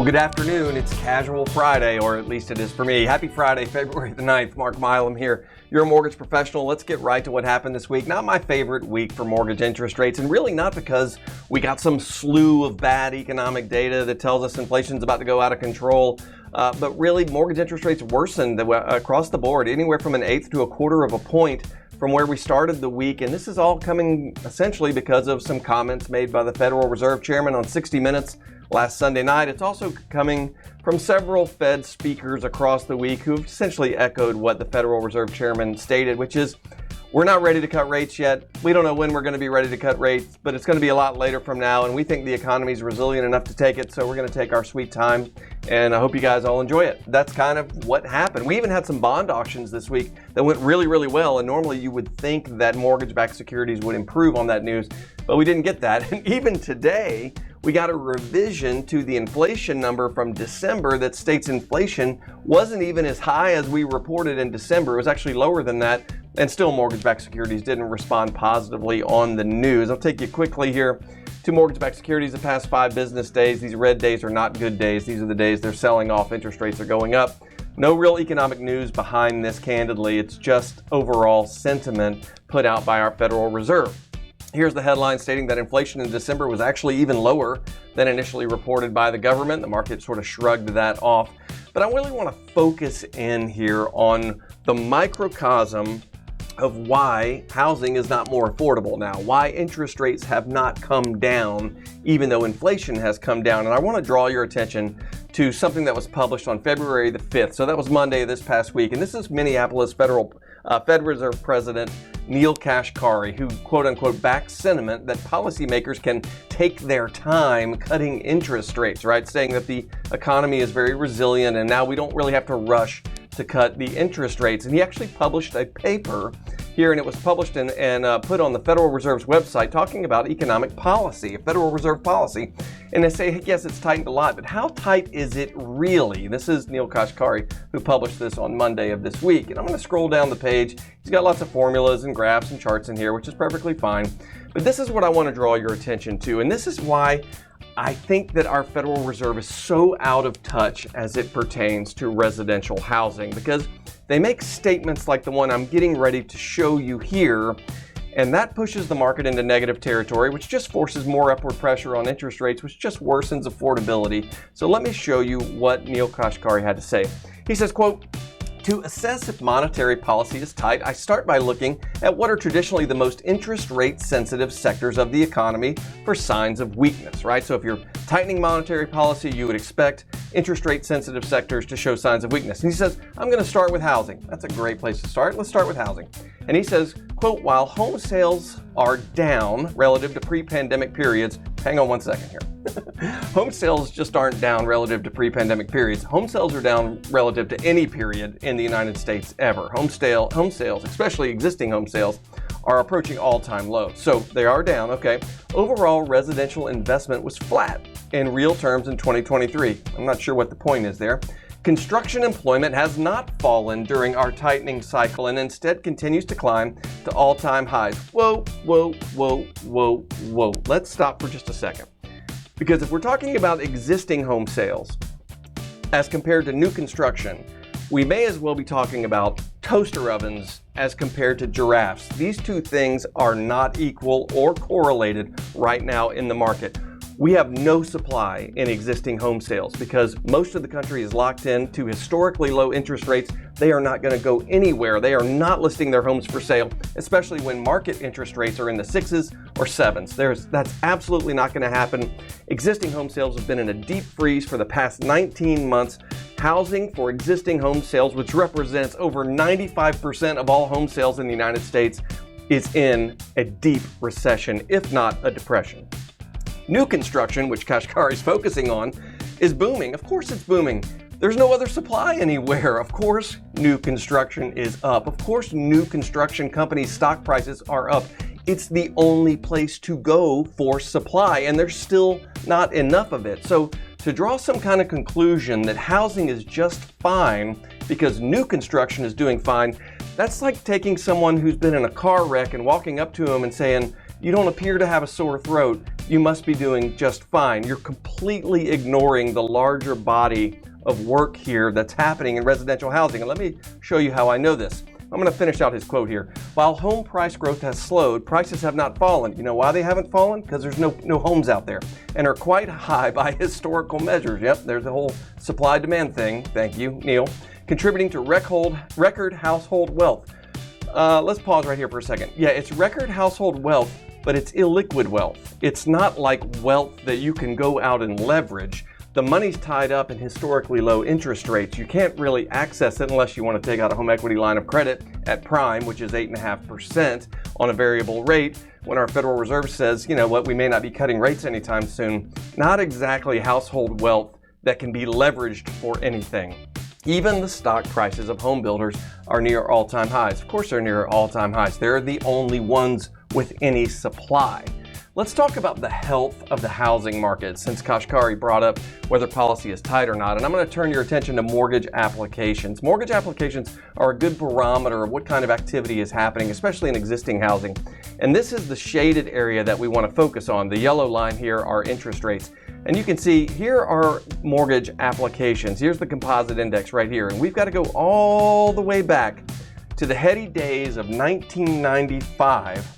Well, good afternoon. It's Casual Friday, or at least it is for me. Happy Friday, February the 9th. Mark Milam here. You're a mortgage professional. Let's get right to what happened this week. Not my favorite week for mortgage interest rates, and really not because we got some slew of bad economic data that tells us inflation's about to go out of control. But really, mortgage interest rates worsened across the board, anywhere from 1/8 to 1/4 of a point from where we started the week. And this is all coming essentially because of some comments made by the Federal Reserve Chairman on 60 Minutes last Sunday night. It's also coming from several Fed speakers across the week who have essentially echoed what the Federal Reserve Chairman stated, which is, we're not ready to cut rates yet. We don't know when we're going to be ready to cut rates, but it's going to be a lot later from now, and we think the economy is resilient enough to take it, so we're going to take our sweet time, and I hope you guys all enjoy it. That's kind of what happened. We even had some bond auctions this week that went really, really well, and normally you would think that mortgage-backed securities would improve on that news, but we didn't get that. And even today, we got a revision to the inflation number from December that states inflation wasn't even as high as we reported in December. It was actually lower than that, and still mortgage-backed securities didn't respond positively on the news. I'll take you quickly here to mortgage-backed securities the past 5 business days. These red days are not good days. These are the days they're selling off. Interest rates are going up. No real economic news behind this, candidly. It's just overall sentiment put out by our Federal Reserve. Here's the headline stating that inflation in December was actually even lower than initially reported by the government. The market sort of shrugged that off. But I really want to focus in here on the microcosm of why housing is not more affordable now, why interest rates have not come down, even though inflation has come down. And I want to draw your attention to something that was published on February the 5th. So that was Monday this past week. And this is Minneapolis Fed Reserve President Neel Kashkari, who quote unquote backs sentiment that policymakers can take their time cutting interest rates, right? Saying that the economy is very resilient and now we don't really have to rush to cut the interest rates. And he actually published a paper here, and it was published and put on the Federal Reserve's website talking about economic policy, Federal Reserve policy. And they say, yes, it's tightened a lot, but how tight is it really? This is Neel Kashkari, who published this on Monday of this week. And I'm going to scroll down the page. He's got lots of formulas and graphs and charts in here, which is perfectly fine. But this is what I want to draw your attention to. And this is why I think that our Federal Reserve is so out of touch as it pertains to residential housing, because they make statements like the one I'm getting ready to show you here, and that pushes the market into negative territory, which just forces more upward pressure on interest rates, which just worsens affordability. So let me show you what Neel Kashkari had to say. He says, quote, "To assess if monetary policy is tight, I start by looking at what are traditionally the most interest rate sensitive sectors of the economy for signs of weakness," right? So if you're tightening monetary policy, you would expect interest rate sensitive sectors to show signs of weakness. And he says, I'm going to start with housing. That's a great place to start. Let's start with housing. And he says, quote, "While home sales are down relative to pre-pandemic periods," hang on one second here. Home sales just aren't down relative to pre-pandemic periods. Home sales are down relative to any period in the United States ever. Home sales, especially existing home sales, are approaching all-time lows. So they are down, okay. Overall residential investment was flat in real terms in 2023. I'm not sure what the point is there. Construction employment has not fallen during our tightening cycle and instead continues to climb to all-time highs. Whoa, whoa, whoa, whoa, whoa. Let's stop for just a second. Because if we're talking about existing home sales as compared to new construction, we may as well be talking about toaster ovens as compared to giraffes. These two things are not equal or correlated right now in the market. We have no supply in existing home sales because most of the country is locked in to historically low interest rates. They are not going to go anywhere. They are not listing their homes for sale, especially when market interest rates are in the 6s or 7s. That's absolutely not going to happen. Existing home sales have been in a deep freeze for the past 19 months. Housing for existing home sales, which represents over 95% of all home sales in the United States, is in a deep recession, if not a depression. New construction, which Kashkari is focusing on, is booming. Of course it's booming. There's no other supply anywhere. Of course new construction is up. Of course new construction companies' stock prices are up. It's the only place to go for supply, and there's still not enough of it. So to draw some kind of conclusion that housing is just fine because new construction is doing fine, that's like taking someone who's been in a car wreck and walking up to them and saying, "You don't appear to have a sore throat. you must be doing just fine. You're completely ignoring the larger body of work here that's happening in residential housing. And let me show you how I know this. I'm going to finish out his quote here. While home price growth has slowed, prices have not fallen. You know why they haven't fallen? Because there's no homes out there and are quite high by historical measures. Yep, there's the whole supply-demand thing. Thank you, Neil. Contributing to record household wealth. Let's pause right here for a second. Yeah, it's record household wealth, but it's illiquid wealth. It's not like wealth that you can go out and leverage. The money's tied up in historically low interest rates. You can't really access it unless you want to take out a home equity line of credit at prime, which is 8.5% on a variable rate. When our Federal Reserve says, you know what, we may not be cutting rates anytime soon. Not exactly household wealth that can be leveraged for anything. Even the stock prices of home builders are near all-time highs. Of course they're near all-time highs. They're the only ones with any supply. Let's talk about the health of the housing market, since Kashkari brought up whether policy is tight or not. And I'm going to turn your attention to mortgage applications. Mortgage applications are a good barometer of what kind of activity is happening, especially in existing housing. And this is the shaded area that we want to focus on. The yellow line here are interest rates. And you can see here are mortgage applications. Here's the composite index right here. And we've got to go all the way back to the heady days of 1995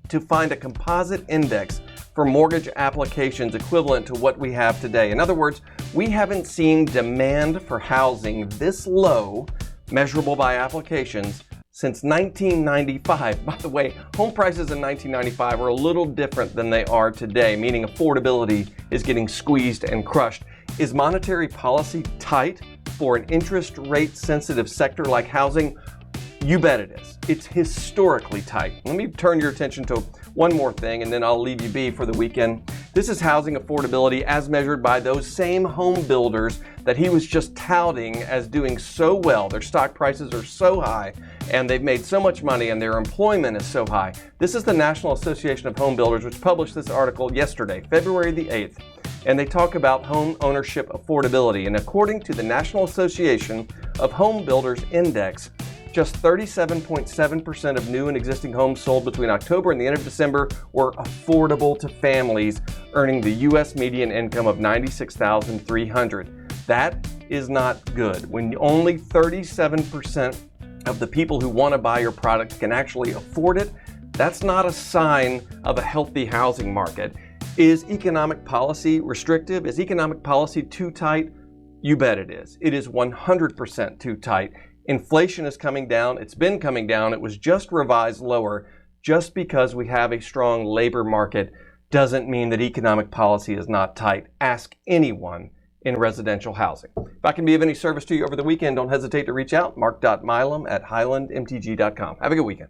to find a composite index for mortgage applications equivalent to what we have today. In other words, we haven't seen demand for housing this low, measurable by applications, since 1995. By the way, home prices in 1995 are a little different than they are today, meaning affordability is getting squeezed and crushed. Is monetary policy tight for an interest rate sensitive sector like housing? You bet it is. It's historically tight. Let me turn your attention to one more thing and then I'll leave you be for the weekend. This is housing affordability as measured by those same home builders that he was just touting as doing so well. Their stock prices are so high and they've made so much money and their employment is so high. This is the National Association of Home Builders, which published this article yesterday, February the 8th. And they talk about home ownership affordability. And according to the National Association of Home Builders Index, just 37.7% of new and existing homes sold between October and the end of December were affordable to families earning the U.S. median income of $96,300. That is not good. When only 37% of the people who want to buy your product can actually afford it, that's not a sign of a healthy housing market. Is economic policy restrictive? Is economic policy too tight? You bet it is. It is 100% too tight. Inflation is coming down. It's been coming down. It was just revised lower. Just because we have a strong labor market doesn't mean that economic policy is not tight. Ask anyone in residential housing. If I can be of any service to you over the weekend, don't hesitate to reach out. Mark.Milam at HighlandMTG.com. Have a good weekend.